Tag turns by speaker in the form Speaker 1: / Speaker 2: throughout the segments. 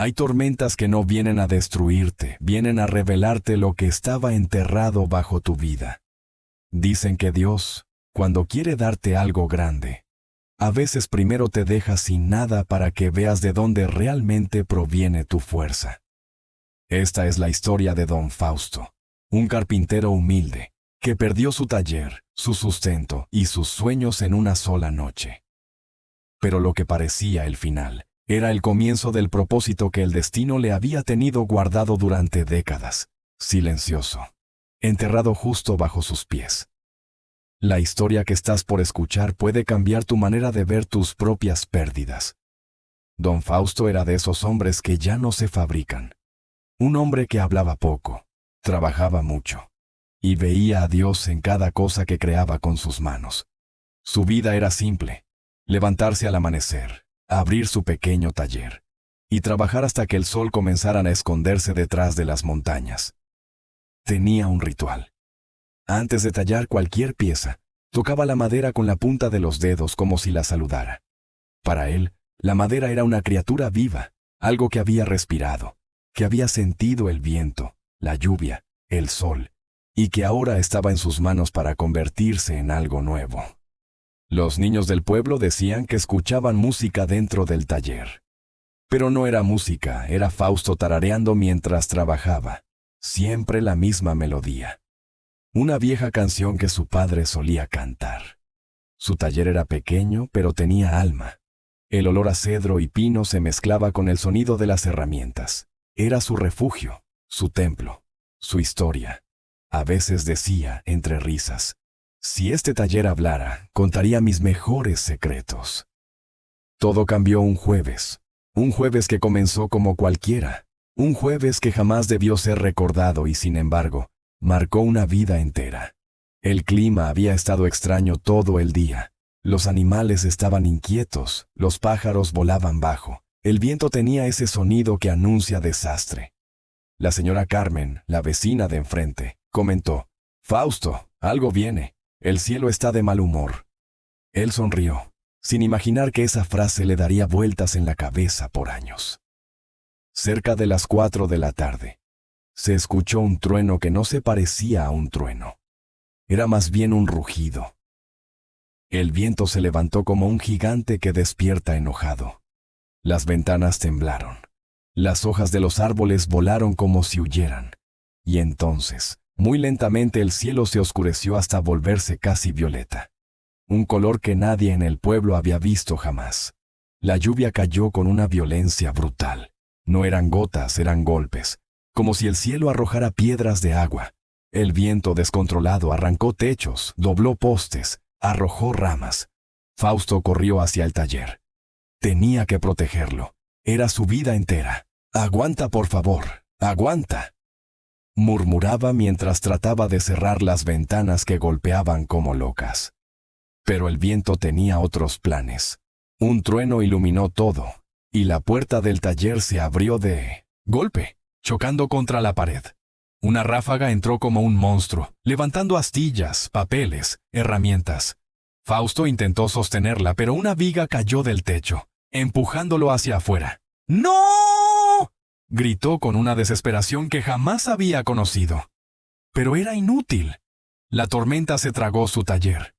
Speaker 1: Hay tormentas que no vienen a destruirte, vienen a revelarte lo que estaba enterrado bajo tu vida. Dicen que Dios, cuando quiere darte algo grande, a veces primero te deja sin nada para que veas de dónde realmente proviene tu fuerza. Esta es la historia de don Fausto, un carpintero humilde, que perdió su taller, su sustento y sus sueños en una sola noche. Pero lo que parecía el final, era el comienzo del propósito que el destino le había tenido guardado durante décadas, silencioso, enterrado justo bajo sus pies. La historia que estás por escuchar puede cambiar tu manera de ver tus propias pérdidas. Don Fausto era de esos hombres que ya no se fabrican. Un hombre que hablaba poco, trabajaba mucho, y veía a Dios en cada cosa que creaba con sus manos. Su vida era simple: levantarse al amanecer, abrir su pequeño taller, y trabajar hasta que el sol comenzara a esconderse detrás de las montañas. Tenía un ritual. Antes de tallar cualquier pieza, tocaba la madera con la punta de los dedos como si la saludara. Para él, la madera era una criatura viva, algo que había respirado, que había sentido el viento, la lluvia, el sol, y que ahora estaba en sus manos para convertirse en algo nuevo. Los niños del pueblo decían que escuchaban música dentro del taller. Pero no era música, era Fausto tarareando mientras trabajaba, siempre la misma melodía. Una vieja canción que su padre solía cantar. Su taller era pequeño, pero tenía alma. El olor a cedro y pino se mezclaba con el sonido de las herramientas. Era su refugio, su templo, su historia. A veces decía, entre risas: si este taller hablara, contaría mis mejores secretos. Todo cambió un jueves que comenzó como cualquiera, un jueves que jamás debió ser recordado y, sin embargo, marcó una vida entera. El clima había estado extraño todo el día. Los animales estaban inquietos, los pájaros volaban bajo. El viento tenía ese sonido que anuncia desastre. La señora Carmen, la vecina de enfrente, comentó: «Fausto, algo viene. El cielo está de mal humor». Él sonrió, sin imaginar que esa frase le daría vueltas en la cabeza por años. Cerca de las 4 de la tarde, se escuchó un trueno que no se parecía a un trueno. Era más bien un rugido. El viento se levantó como un gigante que despierta enojado. Las ventanas temblaron. Las hojas de los árboles volaron como si huyeran. Y entonces, muy lentamente el cielo se oscureció hasta volverse casi violeta. Un color que nadie en el pueblo había visto jamás. La lluvia cayó con una violencia brutal. No eran gotas, eran golpes, como si el cielo arrojara piedras de agua. El viento descontrolado arrancó techos, dobló postes, arrojó ramas. Fausto corrió hacia el taller. Tenía que protegerlo. Era su vida entera. «Aguanta, por favor, aguanta», murmuraba mientras trataba de cerrar las ventanas que golpeaban como locas. Pero el viento tenía otros planes. Un trueno iluminó todo, y la puerta del taller se abrió de golpe, chocando contra la pared. Una ráfaga entró como un monstruo, levantando astillas, papeles, herramientas. Fausto intentó sostenerla, pero una viga cayó del techo, empujándolo hacia afuera. «¡No!», gritó con una desesperación que jamás había conocido. Pero era inútil. La tormenta se tragó su taller.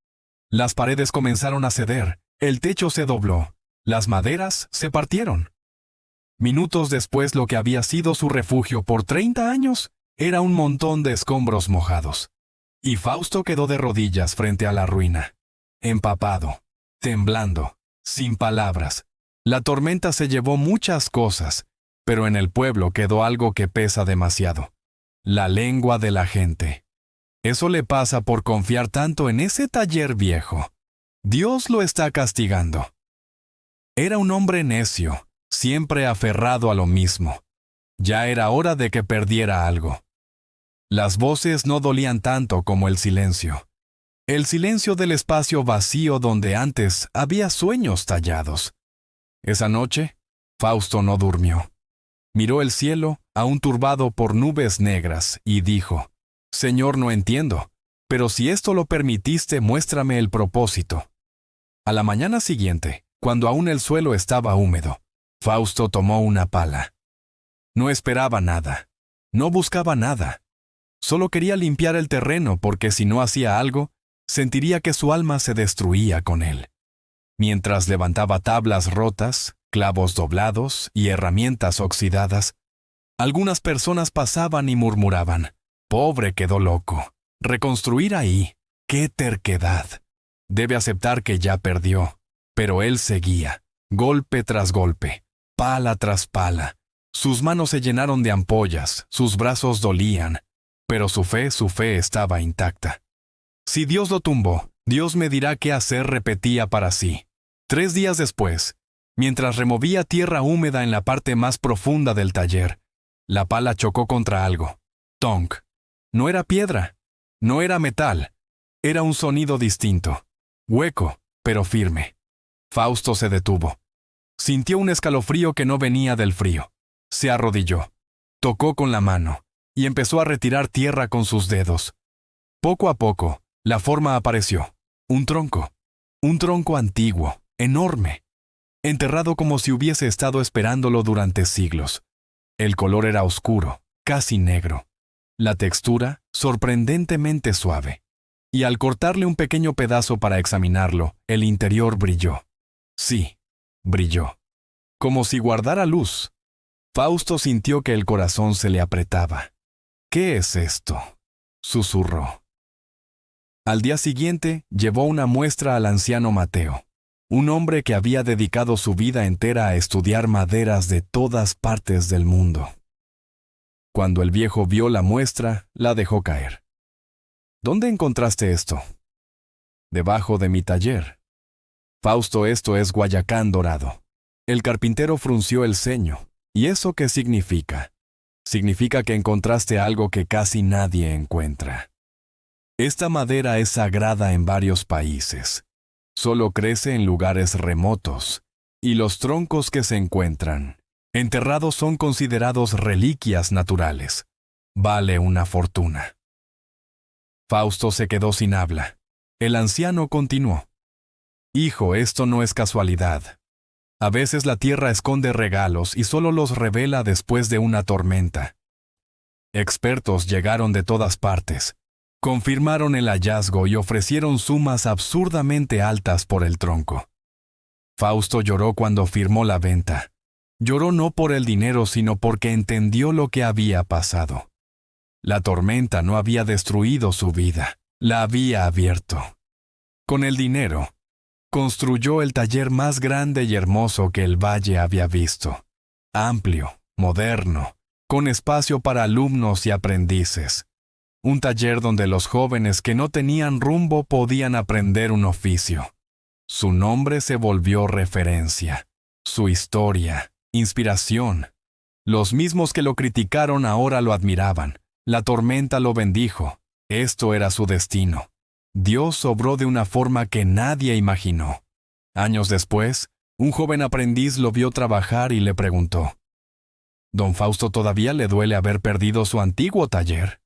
Speaker 1: Las paredes comenzaron a ceder, el techo se dobló, las maderas se partieron. Minutos después, lo que había sido su refugio por 30 años era un montón de escombros mojados. Y Fausto quedó de rodillas frente a la ruina, empapado, temblando, sin palabras. La tormenta se llevó muchas cosas, pero en el pueblo quedó algo que pesa demasiado: la lengua de la gente. Eso le pasa por confiar tanto en ese taller viejo. Dios lo está castigando. Era un hombre necio, siempre aferrado a lo mismo. Ya era hora de que perdiera algo. Las voces no dolían tanto como el silencio. El silencio del espacio vacío donde antes había sueños tallados. Esa noche, Fausto no durmió. Miró el cielo, aún turbado por nubes negras, y dijo: «Señor, no entiendo, pero si esto lo permitiste, muéstrame el propósito». A la mañana siguiente, cuando aún el suelo estaba húmedo, Fausto tomó una pala, No esperaba nada. No buscaba nada. Solo quería limpiar el terreno porque si no hacía algo, sentiría que su alma se destruía con él. Mientras levantaba tablas rotas, clavos doblados y herramientas oxidadas, algunas personas pasaban y murmuraban: «Pobre, quedó loco. Reconstruir ahí. ¡Qué terquedad!». Debe aceptar que ya perdió. Pero él seguía, golpe tras golpe, pala tras pala. Sus manos se llenaron de ampollas, sus brazos dolían, pero su fe estaba intacta. Si Dios lo tumbó, Dios me dirá qué hacer, repetía para sí. 3 días después, mientras removía tierra húmeda en la parte más profunda del taller, la pala chocó contra algo. Tonk. No era piedra, no era metal, era un sonido distinto, hueco, pero firme. Fausto se detuvo. Sintió un escalofrío que no venía del frío. Se arrodilló, tocó con la mano y empezó a retirar tierra con sus dedos. Poco a poco, la forma apareció. Un tronco antiguo, enorme, enterrado como si hubiese estado esperándolo durante siglos. El color era oscuro, casi negro. La textura, sorprendentemente suave. Y al cortarle un pequeño pedazo para examinarlo, el interior brilló. Sí, brilló. Como si guardara luz. Fausto sintió que el corazón se le apretaba. «¿Qué es esto?», susurró. Al día siguiente, llevó una muestra al anciano Mateo, un hombre que había dedicado su vida entera a estudiar maderas de todas partes del mundo. Cuando el viejo vio la muestra, la dejó caer. «¿Dónde encontraste esto?» «Debajo de mi taller». «Fausto, esto es Guayacán dorado». El carpintero frunció el ceño. ¿Y eso qué significa? Significa que encontraste algo que casi nadie encuentra. Esta madera es sagrada en varios países. Solo crece en lugares remotos, y los troncos que se encuentran enterrados son considerados reliquias naturales. Vale una fortuna. Fausto se quedó sin habla. El anciano continuó: «Hijo, esto no es casualidad. A veces la tierra esconde regalos y solo los revela después de una tormenta. Expertos llegaron de todas partes, confirmaron el hallazgo y ofrecieron sumas absurdamente altas por el tronco. Fausto lloró cuando firmó la venta. Lloró no por el dinero, sino porque entendió lo que había pasado. La tormenta no había destruido su vida, la había abierto. Con el dinero, construyó el taller más grande y hermoso que el valle había visto. Amplio, moderno, con espacio para alumnos y aprendices. Un taller donde los jóvenes que no tenían rumbo podían aprender un oficio. Su nombre se volvió referencia. Su historia, inspiración. Los mismos que lo criticaron ahora lo admiraban. La tormenta lo bendijo. Esto era su destino. Dios obró de una forma que nadie imaginó. Años después, un joven aprendiz lo vio trabajar y le preguntó: «¿Don Fausto todavía le duele haber perdido su antiguo taller?».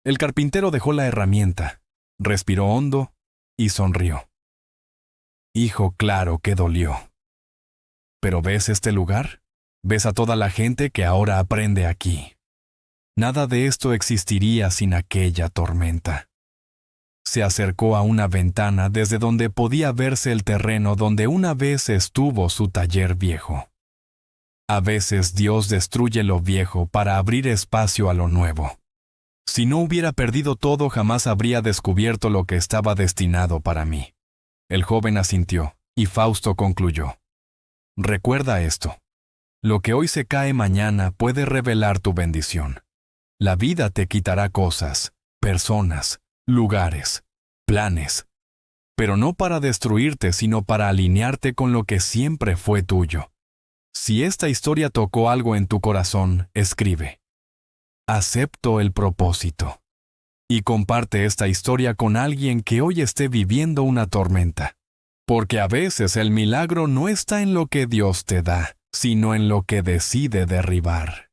Speaker 1: El carpintero dejó la herramienta, respiró hondo y sonrió. «Hijo, claro que dolió. Pero ¿ves este lugar? ¿Ves a toda la gente que ahora aprende aquí? Nada de esto existiría sin aquella tormenta». Se acercó a una ventana desde donde podía verse el terreno donde una vez estuvo su taller viejo. A veces Dios destruye lo viejo para abrir espacio a lo nuevo. Si no hubiera perdido todo, jamás habría descubierto lo que estaba destinado para mí. El joven asintió, y Fausto concluyó: «Recuerda esto. Lo que hoy se cae mañana puede revelar tu bendición. La vida te quitará cosas, personas, lugares, planes, pero no para destruirte, sino para alinearte con lo que siempre fue tuyo. Si esta historia tocó algo en tu corazón, escribe: acepto el propósito. Y comparte esta historia con alguien que hoy esté viviendo una tormenta. Porque a veces el milagro no está en lo que Dios te da, sino en lo que decide derribar.